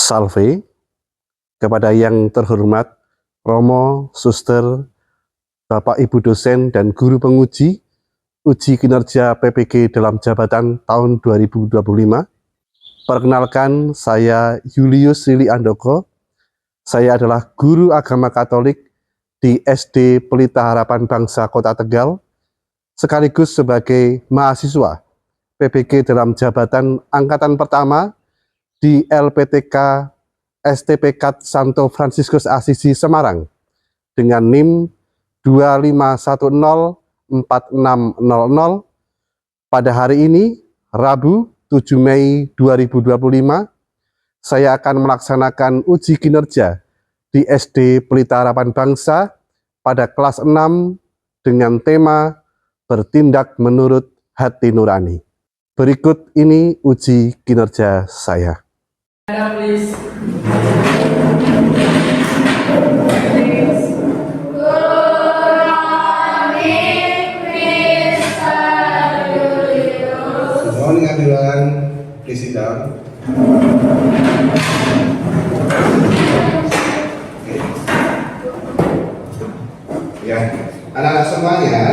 Salve kepada yang terhormat Romo, Suster, Bapak Ibu dosen dan guru penguji uji kinerja PPG dalam jabatan tahun 2025. Perkenalkan, saya Julius Rili Andoko. Saya adalah guru agama Katolik di SD Pelita Harapan Bangsa Kota Tegal, sekaligus sebagai mahasiswa PPG dalam jabatan angkatan pertama di LPTK STPK Santo Fransiskus Assisi Semarang dengan NIM 25104600. Pada hari ini, Rabu 7 Mei 2025, saya akan melaksanakan uji kinerja di SD Pelita Harapan Bangsa pada kelas 6 dengan tema bertindak menurut hati nurani. Berikut ini uji kinerja saya. Mohon kehadiran, please sit down. Ya, anak-anak semuanya,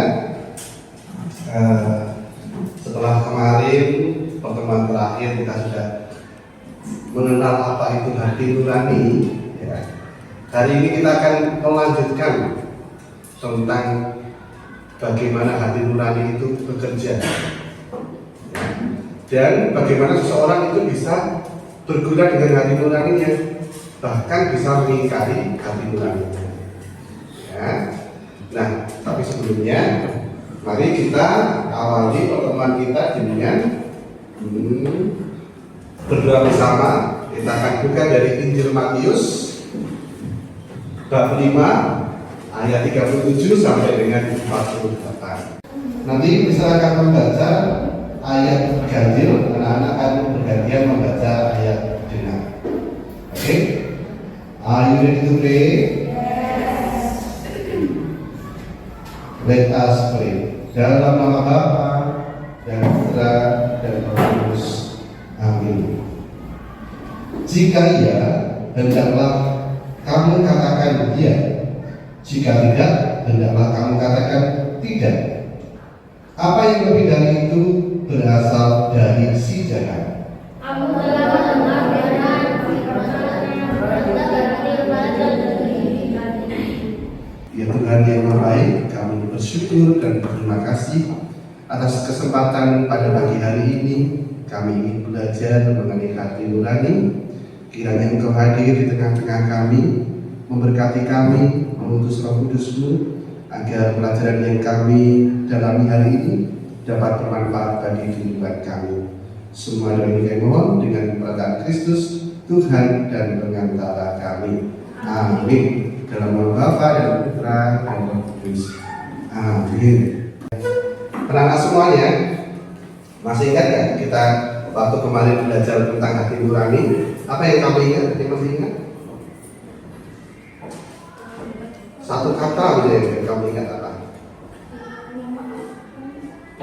setelah kemarin pertemuan terakhir kita sudah mengenal apa itu hati nurani. Ya. Hari ini kita akan melanjutkan tentang bagaimana hati nurani itu bekerja. Dan bagaimana seseorang itu bisa berguna dengan hati nuraninya, bahkan bisa mengingkari hati nuraninya. Ya. Nah, tapi sebelumnya, mari kita awali pertemuan kita dengan berdoa bersama. Kita akan buka dari Injil Matius bab 5 ayat 37 sampai dengan 48. Nanti kita akan membaca ayat berganti, anak-anak akan bergantian membaca ayat dengar. Oke? Are you ready to pray? Yes. Let us pray. Dalam nama Bapa dan Putra dan Roh Kudus. Amin. Jika iya, hendaklah kamu katakan iya. Jika tidak, hendaklah kamu katakan tidak. Apa yang lebih dari itu berasal dari si jahat. Aku telah mendengar Ya Tuhan yang Maha Baik, kami bersyukur dan berterima kasih atas kesempatan pada pagi hari ini. Kami ingin belajar mengenai hati nurani. Kiranya Engkau hadir di tengah-tengah kami, memberkati kami, mengutus Roh Kudus-Mu, agar pelajaran yang kami dalami hari ini dapat bermanfaat bagi kehidupan kami. Semua doa ini kami mohon dengan perantaraan Kristus, Tuhan dan pengantara kami. Amin. Dalam nama Bapa dan Putra dan Roh Kudus. Amin. Anak-anak semuanya, masih ingat ya kita waktu kemarin belajar tentang hati nurani? Apa yang kamu ingat? Yang masih ingat? Satu kata yang kamu ingat apa?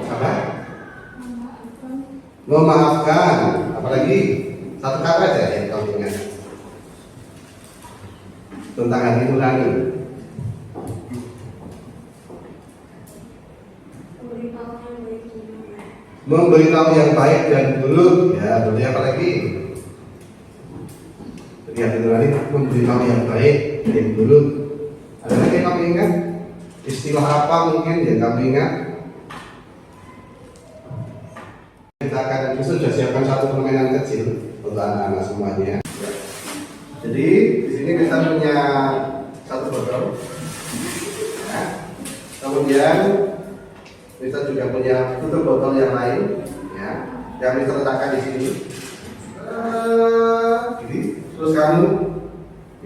Apa? Memaafkan. Apalagi satu kata aja yang kamu ingat tentang hati nurani. Memberitahu yang baik dan buruk. Ya, berarti apa lagi? Jadi hati nurani memberitahu yang baik dan buruk. Ada lagi yang kamu ingat? Istilah apa mungkin yang kamu ingat? Kita akan sudah siapkan satu permainan kecil untuk anak-anak semuanya. Jadi di sini kita punya satu botol. Ya. Kemudian kita juga punya tutup botol yang lain, ya, yang bisa letakkan di sini. Gini. Terus kamu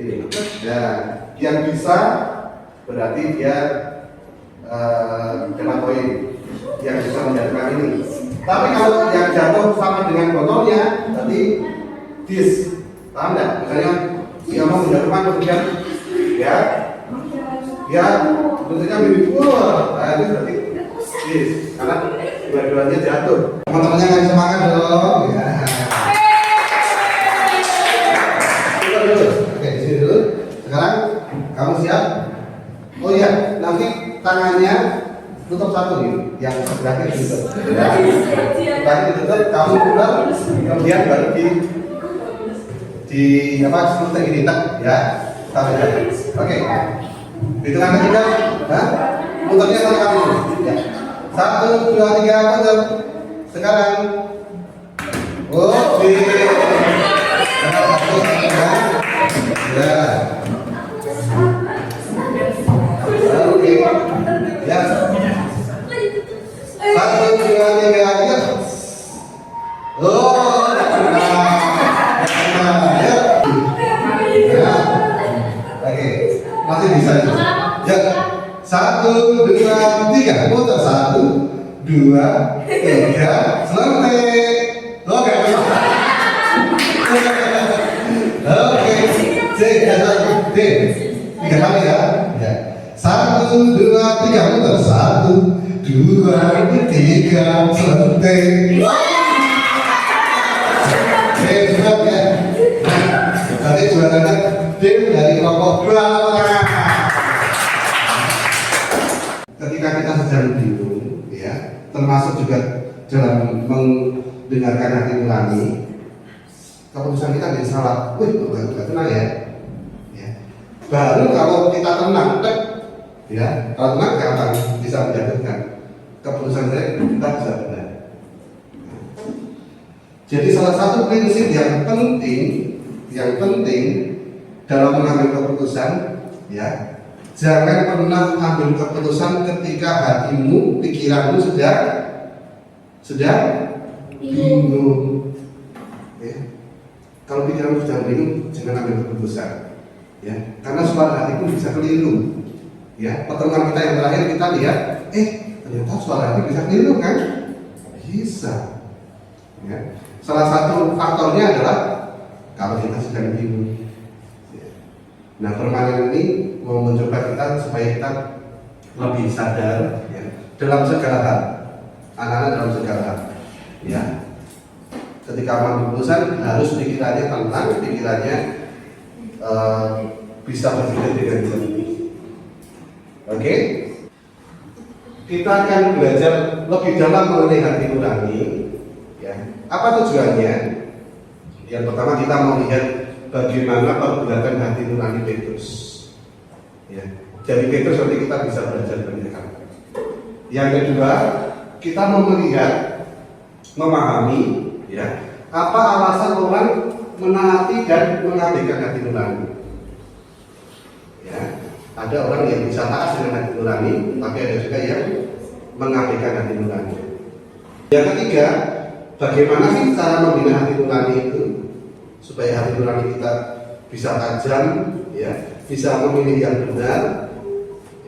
ini. Nah, yang bisa berarti dia kena poin. Yang bisa menjatuhkan ini. Tapi kalau yang jatuh sama dengan botolnya, berarti dis. Paham nggak? Misalnya dia mau menjatuhkan kemudian ya bentuknya mirip nah itu berarti dis. Karena dua-duanya jatuh. Teman-temannya ngasih semangat dong. Ya. Terakhir ditutup. Terakhir ditutup, kamu pulang, kemudian baru di apa seperti ini tak ya. Oke. Hitungan ketiga, muternya satu kali. Ya. 1, 2, 3, muter. Sekarang. Oke. Ya. Oke. Ya. 1, 2, 3, ya. Oh, oke, masih bisa. Ya, 1, 2, 3, muter 1, 2, 3, selesai. Oke, oke, C, 3 kali ya. 1, 2, 3, muter 1, 2, 3, selesai. Hebat ya. Nanti jualannya tim dari kelompok 2. Ketika kita sedang bingung, ya, termasuk juga dalam mendengarkan hati nurani, keputusan kita jadi salah. Wih, enggak tenang ya. Ya. Baru kalau kita tenang, ya, kalau tenang gampang bisa menjatuhkan. Keputusan saya kita bisa benar. Jadi salah satu prinsip yang penting dalam mengambil keputusan, ya, jangan pernah ambil keputusan ketika hatimu, pikiranmu sedang bingung. Ya. Kalau pikiranmu sedang bingung, jangan ambil keputusan. Ya, karena suara hati pun bisa keliru. Ya, pertemuan kita yang terakhir kita lihat, ternyata suara hati bisa keliru kan? Bisa. Ya. Salah satu faktornya adalah kalau kita sedang bingung. Nah, permainan ini mau mencoba kita supaya kita lebih sadar, ya, dalam segala hal, anak-anak dalam segala hal. Ya, ketika mengambil keputusan harus pikirannya tenang, pikirannya bisa berpikir dengan jernih. Oke? Kita akan belajar lebih dalam mengenai hati nurani. Apa tujuannya? Yang pertama kita mau lihat bagaimana perbuatan hati nurani Petrus. Ya, dari Petrus nanti kita bisa belajar banyak hal. Yang kedua, kita mau melihat, memahami, ya, apa alasan orang menaati dan mengabaikan hati nurani. Ya, ada orang yang bisa taat dengan hati nurani, tapi ada juga yang mengabaikan hati nurani. Yang ketiga, bagaimana sih cara membina hati nurani itu supaya hati nurani kita bisa tajam, ya, bisa memilih yang benar,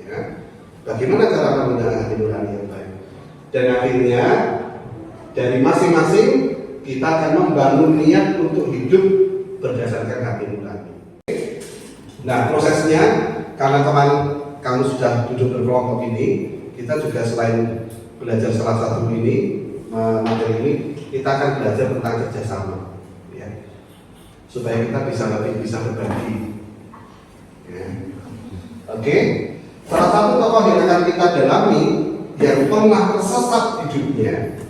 ya. Bagaimana cara membina hati nurani yang baik? Dan akhirnya dari masing-masing kita akan membangun niat untuk hidup berdasarkan hati nurani. Nah, prosesnya karena kamu sudah duduk berkelompok ini, kita juga selain belajar salah satu materi ini, kita akan belajar tentang kerjasama, ya, supaya kita bisa berbagi. Ya. Oke, salah satu tokoh yang akan kita dalami yang pernah tersesat hidupnya,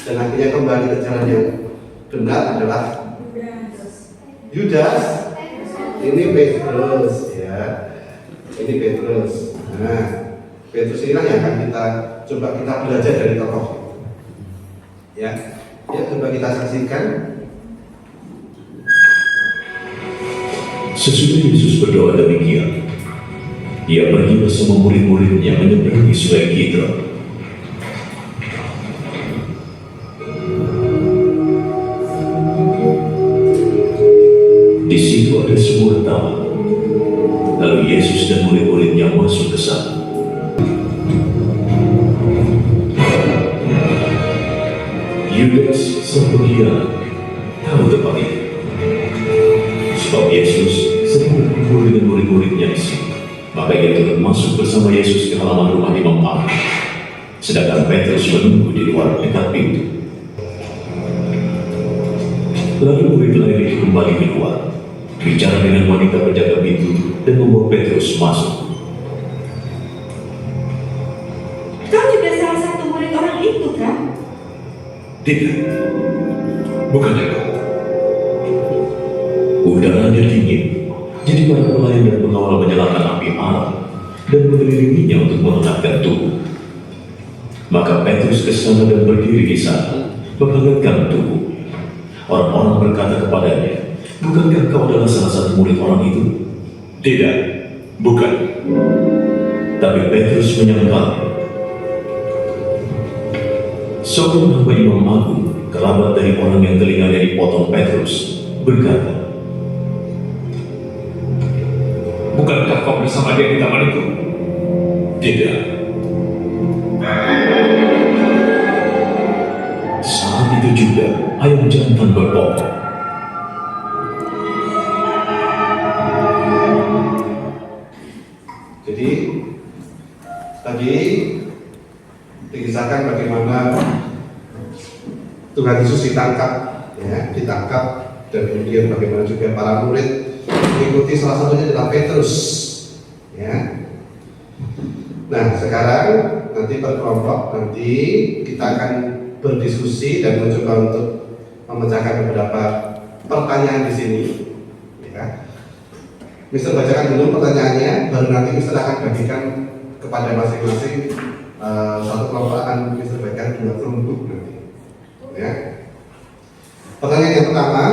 dan akhirnya kembali ke jalan yang benar adalah Yudas. Ini Petrus, ya, ini Petrus. Nah, Petrus inilah yang akan kita belajar dari tokoh. Ya, coba kita saksikan. Sesudah Yesus berdoa demikian, Ia pergi bersama murid-muridnya menyeberangi sungai Kidron. Di situ ada sebuah taman. Lalu Yesus dan murid-muridnya masuk ke sana. Yudas sang pengkhianat tahu tempat itu. Sebab Yesus sedang berkumpul dengan murid-muridnya di situ. Maka ia turun masuk bersama Yesus ke halaman rumah Imam Agung. Sedangkan Petrus menunggu di luar dekat pintu. Lalu murid lain itu kembali keluar, bicara dengan wanita penjaga pintu dan membawa Petrus masuk. Kami Tidak, bukan itu. Udaranya dingin, jadi para pelayan dan pengawal menyalakan api alam dan mengelilinginya untuk menghangatkan tubuh. Maka Petrus ke sana dan berdiri di sana, menghangatkan tubuh. Orang-orang berkata kepadanya, "Bukankah kau adalah salah satu murid orang itu?" "Tidak, bukan." Tapi Petrus menyangkalnya. Seorang hamba Imam Agung, kerabat dari orang yang telinganya dipotong Petrus, berkata, Bukankah kau bersama dia di taman itu? "Tidak." Saat itu juga ayam jantan berkokok. Jadi tadi dikisahkan bagaimana Tuhan Yesus ditangkap, ditangkap, dan kemudian bagaimana juga para murid mengikuti, salah satunya adalah Petrus. Ya. Nah, sekarang nanti berkelompok, nanti kita akan berdiskusi dan mencoba untuk memecahkan beberapa pertanyaan di sini. Ya. Mister bacakan dulu pertanyaannya, baru nanti Mister akan bagikan kepada masing-masing. Satu kelompok akan Mister bagikan 2 kelompok nanti. Ya. Pertanyaan yang pertama,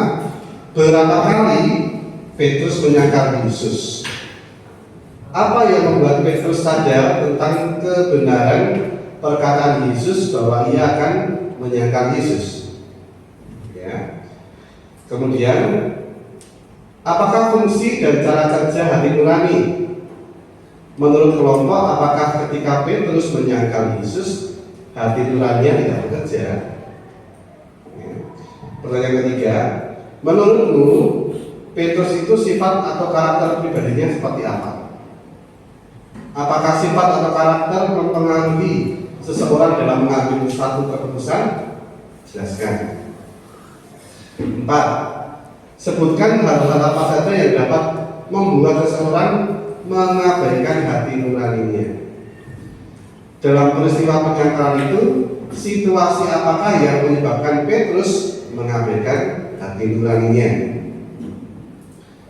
berapa kali Petrus menyangkal Yesus? Apa yang membuat Petrus sadar tentang kebenaran perkataan Yesus bahwa ia akan menyangkal Yesus? Ya. Kemudian, apakah fungsi dan cara kerja hati nurani? Menurut kelompok, apakah ketika Petrus menyangkal Yesus, hati nuraninya tidak bekerja? Ya. Pertanyaan ketiga, menurutmu Petrus itu sifat atau karakter pribadinya seperti apa? Apakah sifat atau karakter mempengaruhi seseorang dalam mengambil suatu keputusan? Jelaskan. 4. Sebutkan hal-hal apa saja yang dapat membuat seseorang mengabaikan hati nuraninya. Dalam peristiwa penyangkalan itu, situasi apakah yang menyebabkan Petrus mengabaikan hati nuraninya?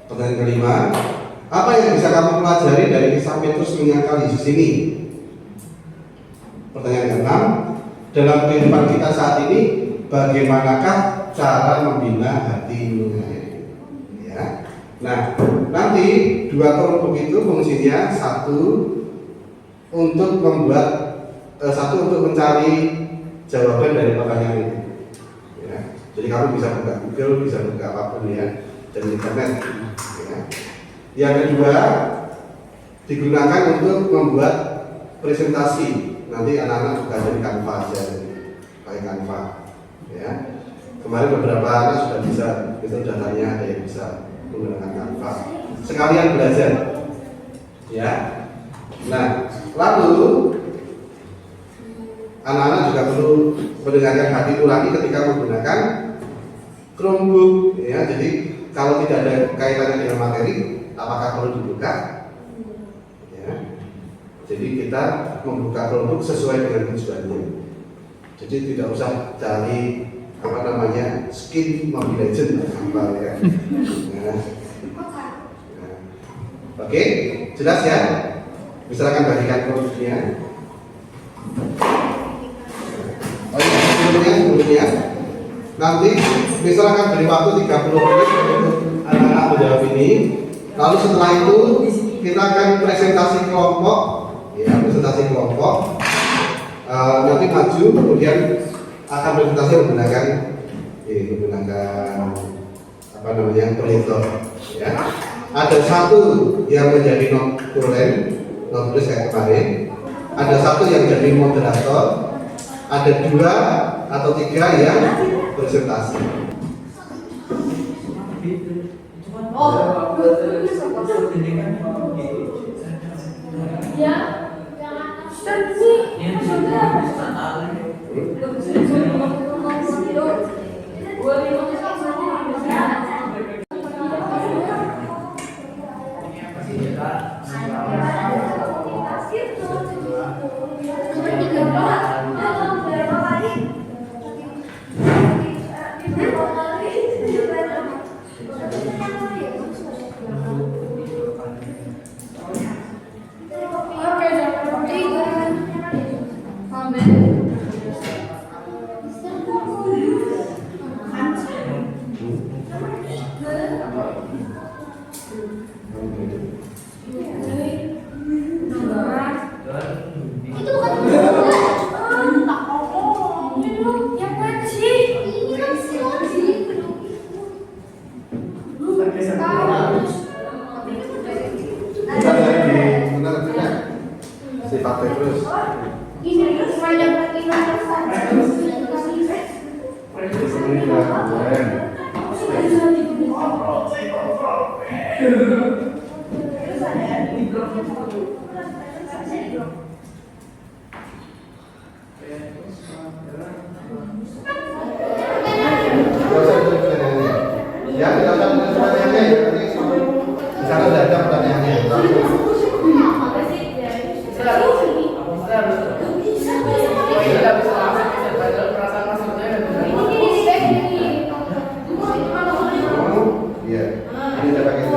Pertanyaan kelima, apa yang bisa kamu pelajari dari kisah Petrus menyangkal Yesus ini? Pertanyaan keenam, dalam kehidupan kita saat ini, bagaimanakah cara membina hati nurani? Ya. Nah, nanti 2 kelompok itu fungsinya satu untuk mencari jawaban dari pertanyaan itu. Ya. Jadi kamu bisa buka Google, bisa buka apapun ya, dan internet. Ya. Yang kedua, digunakan untuk membuat presentasi. Nanti anak-anak buka dari Canva aja, pakai Canva. Ya. Kemarin beberapa anak sudah bisa tanya, ada yang bisa menggunakan Canva. Sekalian belajar. Ya. Nah, lalu anak-anak juga perlu mendengarkan hati nurani ketika menggunakan Chromebook. Ya, jadi kalau tidak ada kaitannya dengan materi, apakah perlu dibuka? Ya. Jadi kita membuka Chromebook sesuai dengan tujuannya. Jadi tidak usah cari skin Mobile Legends apa ya. Nah. Oke, jelas ya? Misalkan bagikan Chromebooknya. Oh iya, sebelumnya nanti misalkan beri waktu 30 menit untuk anak-anak menjawab ini. Lalu setelah itu kita akan presentasi kelompok, ya presentasi kelompok. Nanti maju, kemudian akan presentasi menggunakan proyektor. Ya. Ada satu yang menjadi non-tulis kayak kemarin. Ada satu yang jadi moderator. Ada 2 atau 3 yang presentasi. Nggak usah tulis pertanyaannya. Ya, tidak usah tulis pertanyaannya ya. Nanti di sana sudah ada pertanyaannya. Iya. Ini udah pakai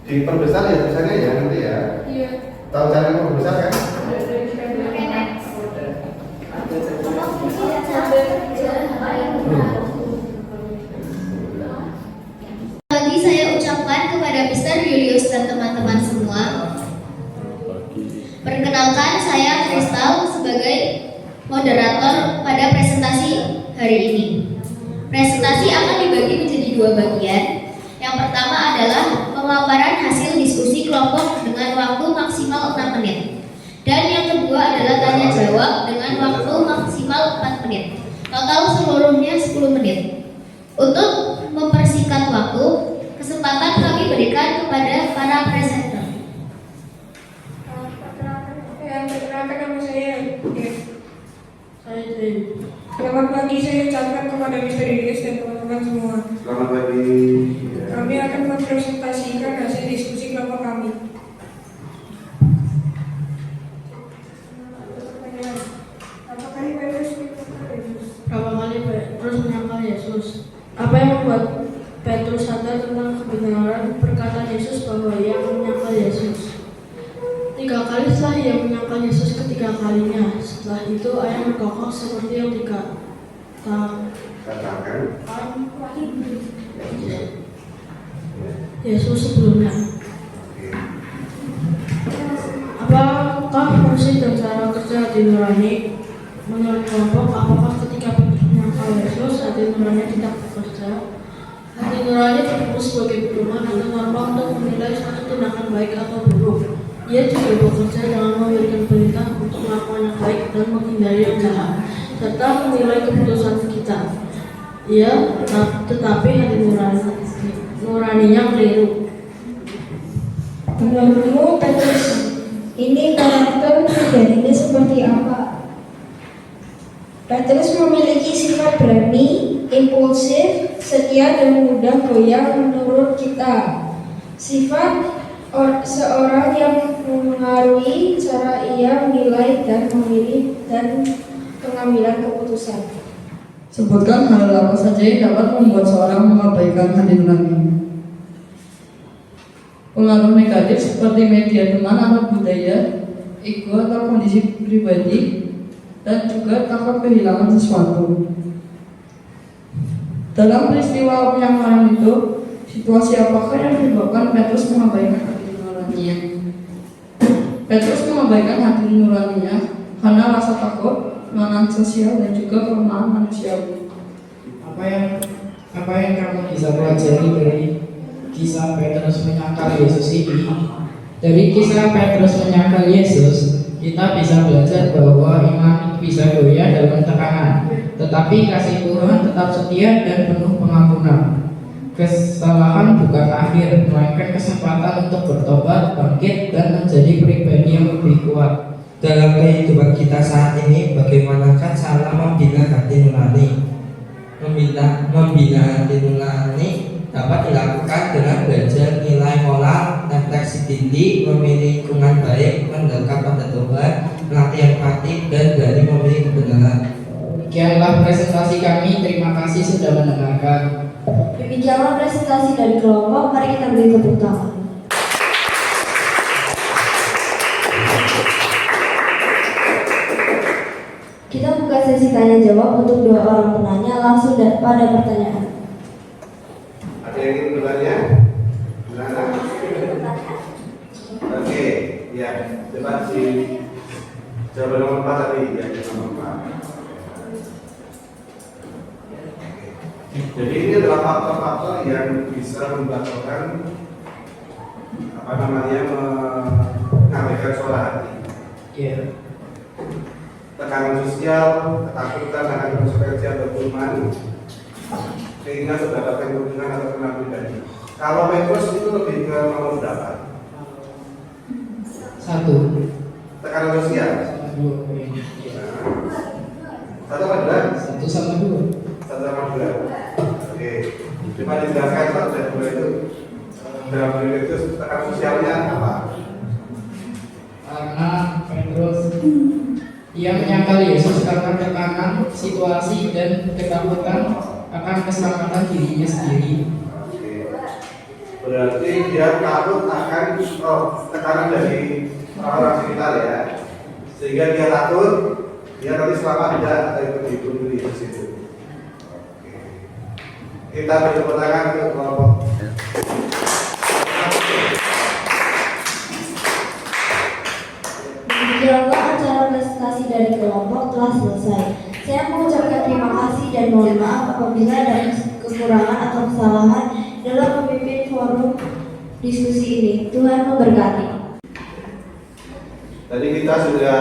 diperbesar ya tulisannya ya nanti ya. Iya. Tahu cara memperbesar kan? Lagi saya ucapkan kepada Mr. Julius dan teman-teman semua. Perkenalkan, saya Kristal sebagai moderator pada presentasi hari ini. Presentasi akan dibagi menjadi dua bagian. Yang pertama adalah pemaparan hasil diskusi kelompok dengan waktu maksimal 6 menit. Dan yang kedua adalah tanya jawab dengan waktu maksimal 4 menit. Total seluruhnya 10 menit. Untuk mempersingkat waktu, kesempatan kami berikan kepada para presenter. Perkenalkan nama saya Dev. Saya Dev. Selamat pagi, saya ucapkan kepada Mr. Julius dan teman-teman semua. Selamat pagi. Kami akan mempresentasikan hasil diskusi kelompok kami. Apakah Petrus Berapa kali Petrus menyangkal Yesus? Apa yang membuat Petrus sadar tentang kebenaran perkataan Yesus bahwa ia menyangkal Yesus? 3 kali setelah ia menyangkal Yesus ketiga kalinya. Setelah itu ia berkokoh seperti yang dikatakan Yesus sebelumnya. Apakah fungsi dan cara kerja hati nurani? Menurut kelompok, apakah ketika Petrus menyangkal Yesus hati nurani tidak bekerja? Hati nurani berfungsi sebagai pedoman atau norma untuk menilai suatu tindakan baik atau buruk. Ia juga bekerja dengan memberikan perintah untuk melakukan yang baik dan menghindari yang jahat, serta menilai keputusan kita. Tetapi hati nuraninya keliru. Menurutmu Petrus ini karakter pribadinya seperti apa? Petrus memiliki sifat berani, impulsif, setia dan mudah goyah menurut kita. Sifat seorang yang mengaruhi cara ia menilai dan memilih dan pengambilan keputusan. Sebutkan hal apa saja yang dapat membuat seorang mengabaikan hati nurani. Pengaruh negatif seperti media teman atau budaya, ego atau kondisi pribadi, dan juga takut kehilangan sesuatu. Dalam peristiwa penyangkalan itu, situasi apakah yang menyebabkan Petrus mengabaikan hati nuraninya? Petrus mengabaikan hati nuraninya karena rasa takut, kelemahan sosial, dan juga kelemahan manusiawi. Apa yang kamu bisa pelajari dari kisah Petrus menyangkal Yesus ini? Dari kisah Petrus menyangkal Yesus, kita bisa belajar bahwa iman bisa goyah dalam tekanan, tetapi kasih Tuhan tetap setia dan penuh pengampunan. Kesalahan bukan akhir, melainkan kesempatan untuk bertobat, bangkit, dan menjadi pribadi yang lebih kuat. Dalam kehidupan kita saat ini, bagaimanakah cara membina hati nurani? Membina hati nurani dapat dilakukan dengan belajar nilai moral, refleksi diri, memilih lingkungan baik, mendekat pada Tuhan, melatih empati, dan berani memilih kebenaran. Demikianlah presentasi kami. Terima kasih sudah mendengarkan. Demikianlah presentasi dari kelompok. Mari kita beri tepuk tangan. Kita buka sesi tanya jawab untuk 2 orang penanya langsung pada pertanyaan. Ada yang ingin bertanya? Gimana? Oke, ya, coba si jawaban nomor 4 tadi, ya, nomor 4. Jadi ini adalah faktor-faktor yang bisa membatalkan mengabaikan suara hati. Iya. Tekanan sosial, ketakutan akan konsekuensi atau hukuman, sehingga sudah dapat hubungan atau kenal pribadi. Kalau Petrus itu lebih ke nomor berapa? 1. Tekanan sosial. 2. Satu apa dua? 1 sama 2. 1 sama 2. Oke. Coba dijelaskan 1 dan 2 itu dalam diri itu tekanan sosialnya apa? Karena Petrus ia menyangkal Yesus karena tekanan, situasi, dan ketakutan akan keselamatan dirinya sendiri. Berarti dia takut akan tekanan dari orang-orang sekitar ya, sehingga dia takut dia nanti selamat tidak atau ikut dibunuh di situ. Kita beri tepuk tangan ke kelompok. Demikianlah acara presentasi dari kelompok telah selesai. Saya mengucapkan terima kasih dan mohon maaf apabila ada kekurangan atau kesalahan dalam memimpin forum diskusi ini. Tuhan memberkati. Tadi kita sudah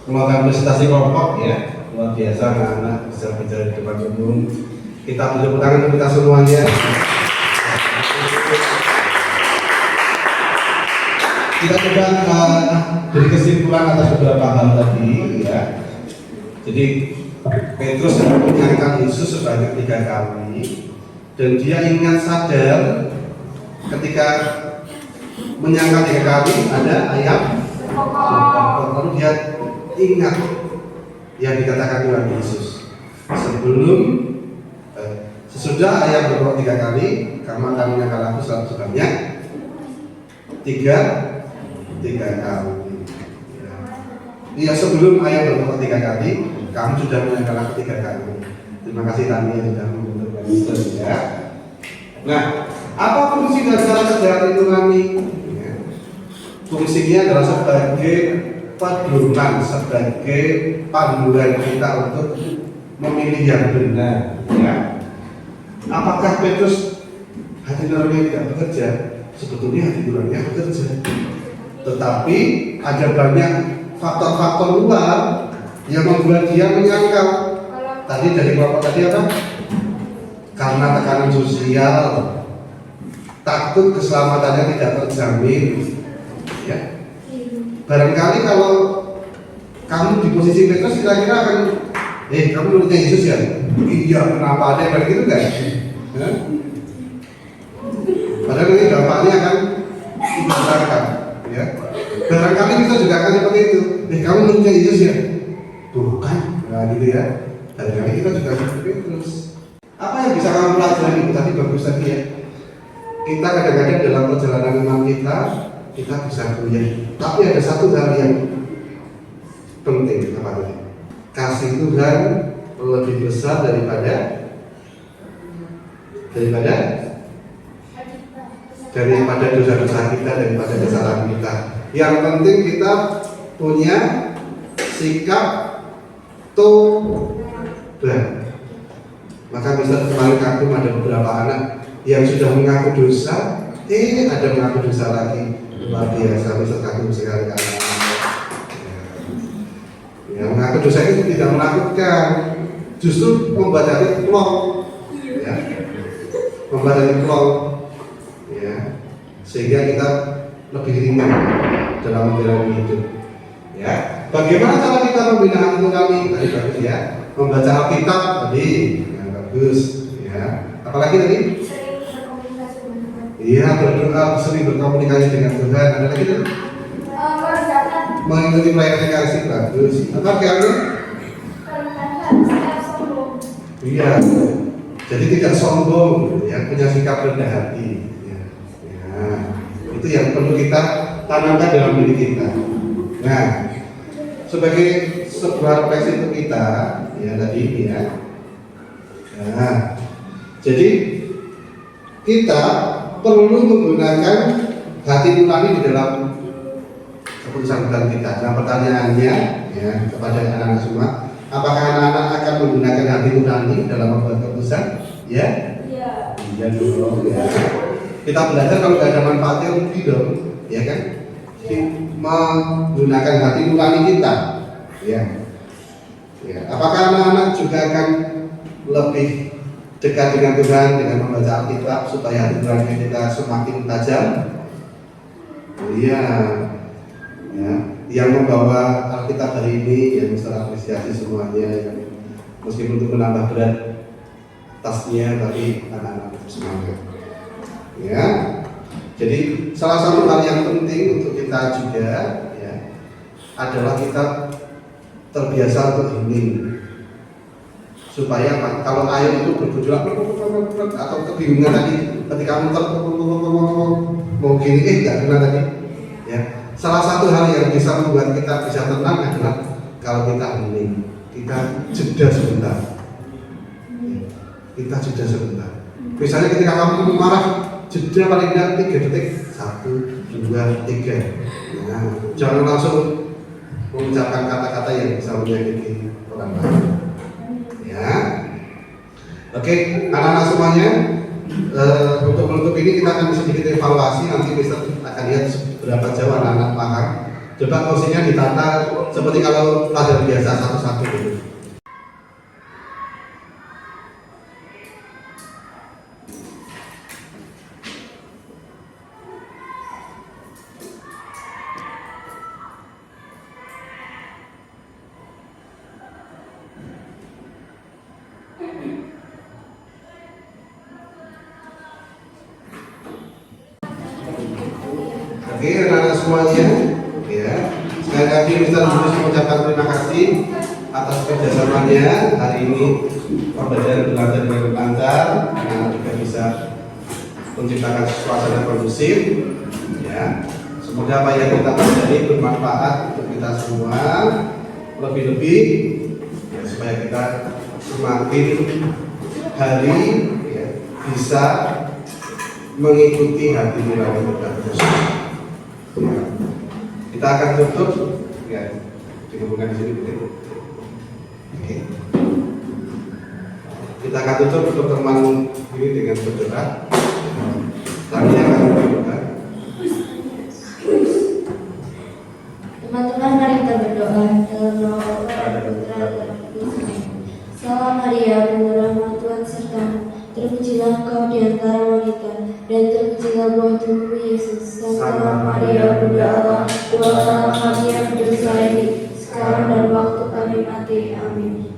melakukan presentasi kelompok ya, luar biasa anak-anak bisa bicara di depan umum. Kita beri tepuk tangan untuk kita semuanya. Kita coba beri kesimpulan atas beberapa hal tadi ya. Jadi Petrus menyangkal Yesus sebanyak 3 kali dan dia ingat sadar ketika menyangkal 3 kali ada ayam lalu dia ingat yang dikatakan Tuhan Yesus sesudah ayam berkokok 3 kali, kamu akan menyangkal aku sebanyak 3 kali. Iya, sebelum ayam berkokok 3 kali, kamu sudah menyangkal aku 3 kali. Terima kasih Tani yang sudah membentuk Kristen ya. Nah, apa fungsi dari kesejahteraan itu kami? Ya. Fungsinya adalah sebagai pedoman, sebagai panduan kita untuk memilih yang benar. Ya. Apakah Petrus hati nurani tidak bekerja? Sebetulnya hati nurani bekerja. Tetapi ada banyak faktor-faktor luar yang membuat dia menyangkal. Tadi dari kelompok tadi apa? Karena tekanan sosial, takut keselamatannya tidak terjamin. Ya. Barangkali kalau kamu di posisi Petrus kira-kira akan, kamu menurutnya Yesus ya? Iya, kenapa ada yang gitu kan? Ya? Padahal ini dampaknya akan dibesarkan. Ya. Barangkali kita juga akan seperti itu. Kamu menurutnya Yesus ya? Bukan, nah gitu ya. Barangkali kita juga seperti itu terus. Apa yang bisa kamu pelajari? Tadi bagus tadi ya. Kita kadang-kadang dalam perjalanan iman kita bisa goyah. Tapi ada satu hal yang penting, apa tadi? Kasih Tuhan lebih besar daripada dosa-dosa kita, daripada kesalahan kita. Yang penting kita punya sikap tobat. Maka bisa kemarin kagum ada beberapa anak yang sudah mengaku dosa, ada mengaku dosa lagi. Luar biasa, bisa kagum sekali anak. Ya, mengaku dosa itu tidak menakutkan, justru membuat hati plong. Ya. Membuat hati plong. Ya. Sehingga kita lebih ringan dalam menjalani hidup. Ya, bagaimana cara kita membina hati nurani? Tadi bagus ya, membaca Alkitab tadi, yang bagus. Ya, apalagi tadi? Sering berkomunikasi dengan Tuhan. Iya, berdoa, sering berkomunikasi dengan Tuhan. Ada lagi tadi? Mengikuti pelayanan kasih bagus. Apa lagi? Iya. Jadi tidak sombong, gitu ya, punya sikap rendah hati. Ya. Ya, itu yang perlu kita tanamkan dalam diri kita. Nah, sebagai sebuah refleksi untuk kita, ya tadi ini ya. Nah, jadi kita perlu menggunakan hati nurani di dalam keputusan kita. Nah, pertanyaannya ya kepada anak-anak semua, apakah anak-anak akan menggunakan hati nurani dalam membuat keputusan? Ya? Iya. Iya dong. Ya. Kita belajar kalau nggak ada manfaatnya rugi dong, ya kan? Menggunakan hati nurani kita, ya. Ya. Apakah anak-anak juga akan lebih dekat dengan Tuhan dengan membaca Alkitab supaya hati nurani kita semakin tajam? Iya. Ya, yang membawa Alkitab hari ini yang bisa apresiasi semuanya, yang meskipun untuk menambah berat tasnya, tapi anak-anak semangat. Ya, jadi salah satu hal yang penting untuk kita juga ya adalah kita terbiasa untuk hening, supaya kalau air itu bergejolak atau kebingungan tadi ketika muter mau gini nggak kena tadi, ya. Salah satu hal yang bisa membuat kita bisa tenang adalah kalau kita hening, kita jeda sebentar. Kita jeda sebentar. Misalnya ketika kamu marah, jeda paling tidak 3 detik. 1, 2, 3. Nah, jangan langsung mengucapkan kata-kata yang bisa menyakiti orang lain. Ya. Oke, anak-anak semuanya, untuk menutup ini kita akan sedikit evaluasi. Nanti Mister akan lihat berapa jauh anak-anak paham. Coba kursinya ditata seperti kalau pelajaran biasa satu-satu dulu. Oke, anak-anak semuanya, ya. Sekali lagi Mister Yunus mengucapkan terima kasih atas kerjasamanya hari ini. Pembelajaran belajar dengan lancar, anak-anak juga bisa menciptakan suasana kondusif. Ya, semoga apa yang kita pelajari bermanfaat untuk kita semua. Lebih-lebih, ya, supaya kita semakin hari ya, bisa mengikuti hati nurani kita terus. Ya. Kita akan tutup ya, digabungkan di sini boleh. Oke. Kita akan tutup pertemuan ini dengan berdoa. Kami akan berdoa. Teman-teman, mari kita berdoa dalam nama Bapa dan Putra dan Roh Kudus. Salam Maria, penuh rahmat Tuhan sertamu. Terpujilah engkau di antara wanita, dan terpujilah buah tubuhmu Yesus. Santa Maria, Bunda Allah, doakanlah kami yang berdosa ini, sekarang dan waktu kami mati. Amin.